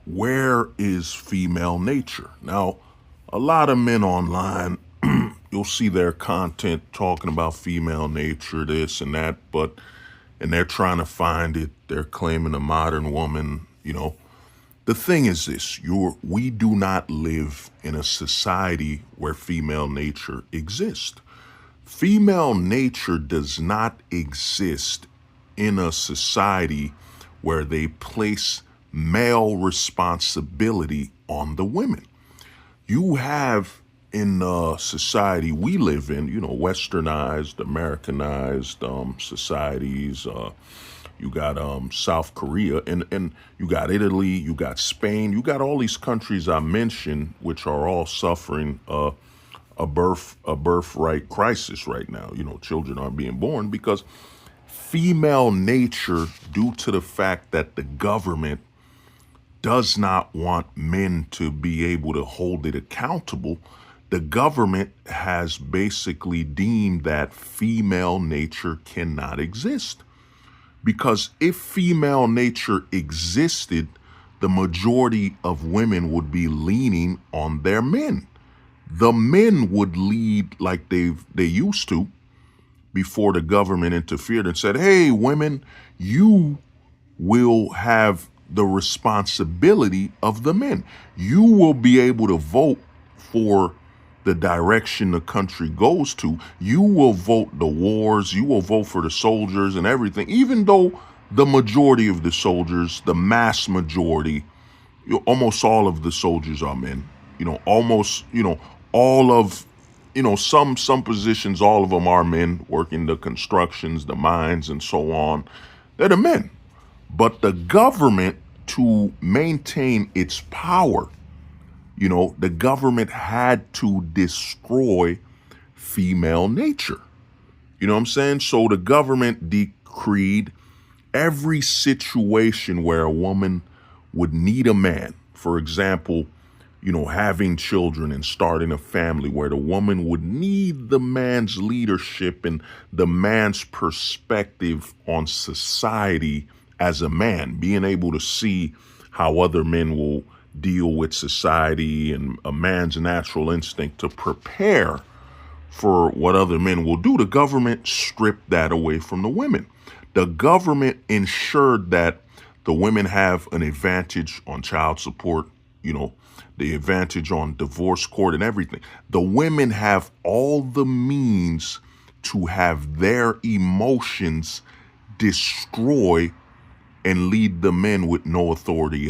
where is female nature? Now, a lot of men online, you'll see their content talking about female nature, this and that, and they're trying to find it. They're claiming a modern woman, The thing is this, we do not live in a society where female nature exists. Female nature does not exist in a society where they place male responsibility on the women. You have in the society we live in, westernized, Americanized societies. You got South Korea and you got Italy, you got Spain, you got all these countries I mentioned, which are all suffering a birthright crisis right now. Children aren't being born because female nature, due to the fact that the government does not want men to be able to hold it accountable, the government has basically deemed that female nature cannot exist. Because if female nature existed, the majority of women would be leaning on their men. The men would lead like they used to before the government interfered and said, hey, women, you will have the responsibility of the men. You will be able to vote for the direction the country goes to. You will vote the wars. You will vote for the soldiers and everything, even though the majority of the soldiers, the mass majority, almost all of the soldiers are men, almost, all of, some positions, all of them are men working the constructions, the mines and so on. They're the men. But the government, to maintain its power, the government had to destroy female nature. You know what I'm saying? So the government decreed every situation where a woman would need a man. For example, having children and starting a family, where the woman would need the man's leadership and the man's perspective on society as a man, being able to see how other men will deal with society and a man's natural instinct to prepare for what other men will do. The government stripped that away from the women. The government ensured that the women have an advantage on child support, the advantage on divorce court and everything. The women have all the means to have their emotions destroy and lead the men with no authority